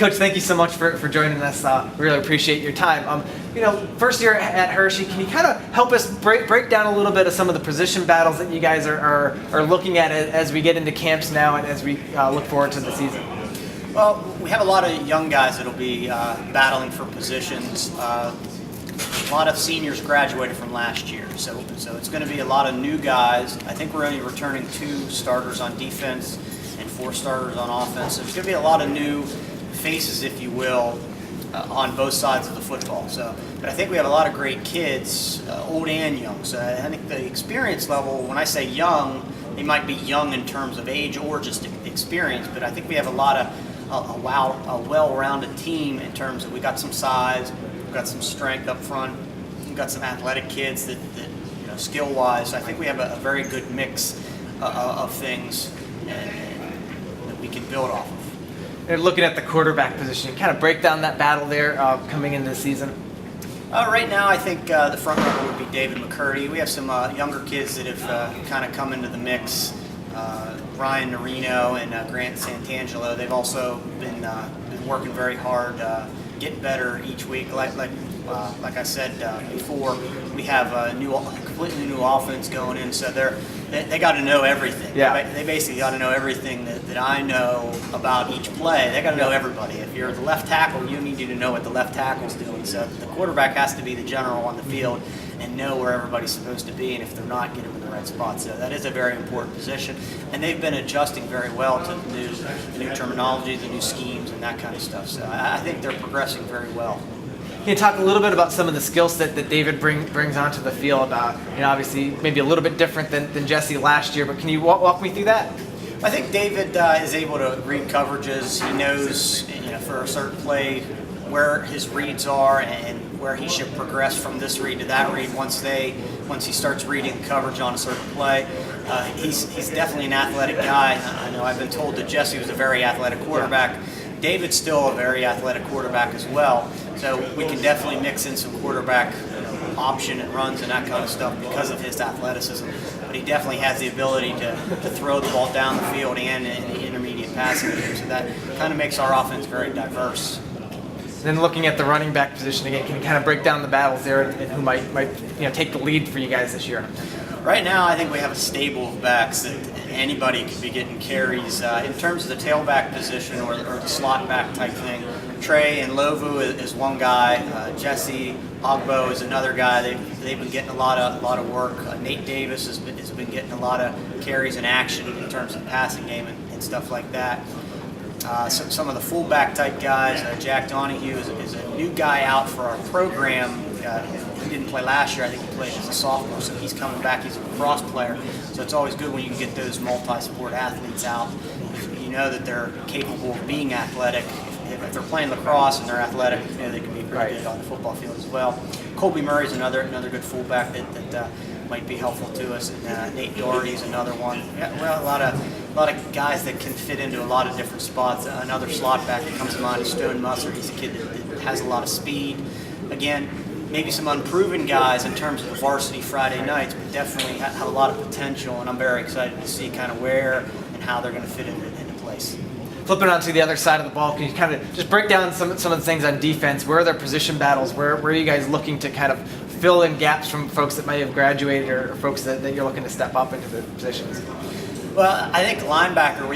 Coach, thank you so much for joining us. Really appreciate your time. First year at Hershey, can you kind of help us break down a little bit of some of the position battles that you guys are looking at as we get into camps now and as we look forward to the season? Well, we have a lot of young guys that will be battling for positions. A lot of seniors graduated from last year, so it's going to be a lot of new guys. I think we're only returning 2 starters on defense and 4 starters on offense. So there's going to be a lot of new faces, if you will, on both sides of the football. But I think we have a lot of great kids, old and young. So I think the experience level, when I say young, they might be young in terms of age or just experience, but I think we have a well-rounded team in terms of we got some size, we've got some strength up front, we've got some athletic kids that skill-wise. So I think we have a very good mix of things that we can build off of. And looking at the quarterback position, kind of break down that battle there coming into the season. Right now, I think the front runner would be David McCurdy. We have some younger kids that have kind of come into the mix. Ryan Norino and Grant Santangelo. They've also been working very hard, getting better each week. Like I said before, we have a completely new offense going in, so they got to know everything. Yeah. They basically got to know everything that I know about each play. They got to know everybody. If you're the left tackle, you need to know what the left tackle's doing. So the quarterback has to be the general on the field and know where everybody's supposed to be, and if they're not, get them in the right spot. So that is a very important position, and they've been adjusting very well to the new terminology, the new schemes, and that kind of stuff. So I think they're progressing very well. Can you talk a little bit about some of the skill set that David brings onto the field? Obviously, maybe a little bit different than Jesse last year, but can you walk me through that? I think David is able to read coverages. He knows, for a certain play where his reads are and where he should progress from this read to that read once he starts reading coverage on a certain play. He's definitely an athletic guy. I know I've been told that Jesse was a very athletic quarterback. David's still a very athletic quarterback as well. So we can definitely mix in some quarterback option and runs and that kind of stuff because of his athleticism. But he definitely has the ability to throw the ball down the field and in the intermediate passing game. So that kind of makes our offense very diverse. Then looking at the running back position again, can you kind of break down the battles there and who might take the lead for you guys this year? Right now, I think we have a stable of backs that anybody could be getting carries. In terms of the tailback position or the slot back type thing, Trey and Lovu is one guy. Jesse Ogbo is another guy. They've been getting a lot of work. Nate Davis has been getting a lot of carries and action in terms of passing game and stuff like that. Some of the fullback type guys, Jack Donahue is a new guy out for our program. He didn't play last year. I think he played as a sophomore, so he's coming back. He's a lacrosse player, so it's always good when you can get those multi-sport athletes out. You know that they're capable of being athletic. If they're playing lacrosse and they're athletic, they can be pretty good on the football field as well. Colby Murray's another good fullback that might be helpful to us, and Nate Doherty's another one. Well, a lot of guys that can fit into a lot of different spots. Another slot back that comes to mind is Stone Musser. He's a kid that has a lot of speed. Again, maybe some unproven guys in terms of the varsity Friday nights, but definitely have a lot of potential, and I'm very excited to see kind of where and how they're going to fit into place. Flipping onto the other side of the ball, can you kind of just break down some of the things on defense? Where are their position battles? Where are you guys looking to kind of fill in gaps from folks that might have graduated or folks that you're looking to step up into the positions? Well, I think linebacker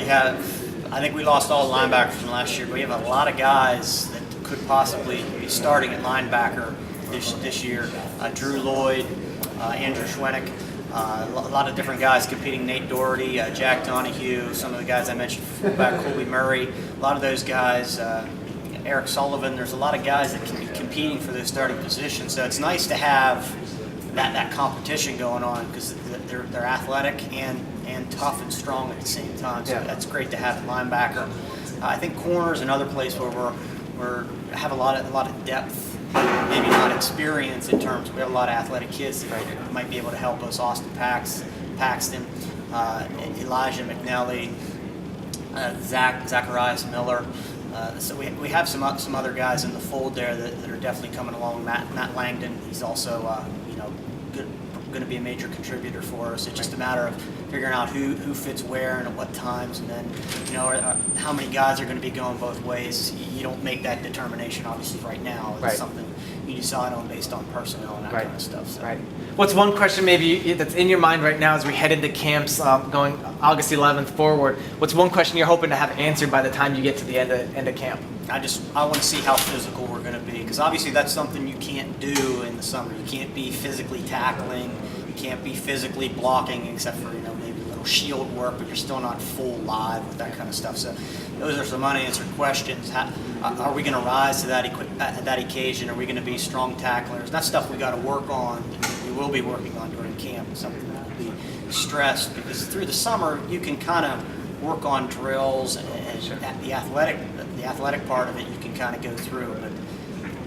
I think we lost all the linebackers from last year, but we have a lot of guys that could possibly be starting at linebacker this year. Drew Lloyd, Andrew Schwennick, a lot of different guys competing. Nate Doherty, Jack Donahue, some of the guys I mentioned, fullback Colby Murray, a lot of those guys, Eric Sullivan. There's a lot of guys that can be competing for those starting positions. So it's nice to have that competition going on because they're athletic and tough and strong at the same time. So that's great to have at linebacker. I think corner is another place where we have a lot of depth. Maybe not experience in terms. We have a lot of athletic kids that might be able to help us. Austin Paxton, Elijah McNelly, Zacharias Miller. So we have some other guys in the fold there that are definitely coming along. Matt Langdon, he's also going to be a major contributor for us. It's just a matter of figuring out who fits where and at what times, and then how many guys are going to be going both ways. You don't make that determination obviously right now. It's Right. something you decide on based on personnel and that Right. kind of stuff. So. Right. What's one question maybe that's in your mind right now as we head into camps going August 11th forward? What's one question you're hoping to have answered by the time you get to the end of camp? I want to see how physical we're going to be, because obviously that's something you can't do in the summer. You can't be physically tackling, you can't be physically blocking, except for maybe a little shield work, but you're still not full live with that kind of stuff. So those are some unanswered questions. Are we going to rise to that occasion? Are we going to be strong tacklers? That's stuff we got to work on. We will be working on during camp. Something that will be stressed, because through the summer you can kind of work on drills and at the athletic part of it you can kind of go through, but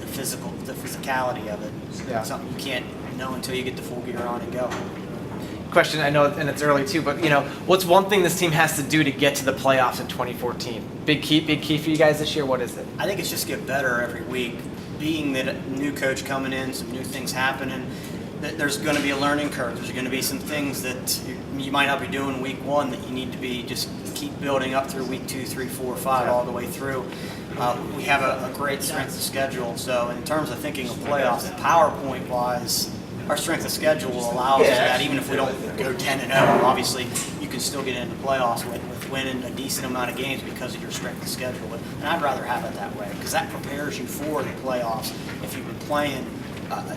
the physicality of it, Yeah. something you can't know until you get the full gear on and go. Question, I know, and it's early too, but what's one thing this team has to do to get to the playoffs in 2014? Big key for you guys this year. What is it? I think it's just get better every week. Being that a new coach coming in, some new things happening, that there's going to be a learning curve. There's going to be some things that you might not be doing week 1 that you need to be just keep building up through week 2, 3, 4, 5, all the way through. We have a great strength of schedule, so in terms of thinking of playoffs, PowerPoint wise, our strength of schedule will allow us that. Even if we don't go 10-0, obviously you can still get into playoffs with winning a decent amount of games because of your strength of schedule. And I'd rather have it that way, because that prepares you for the playoffs. If you've been playing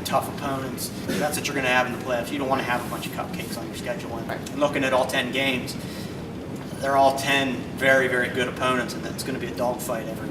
tough opponents, that's what you're going to have in the playoffs. You don't want to have a bunch of cupcakes on your schedule. And looking at all 10 games, they're all 10 very, very good opponents, and it's going to be a dogfight every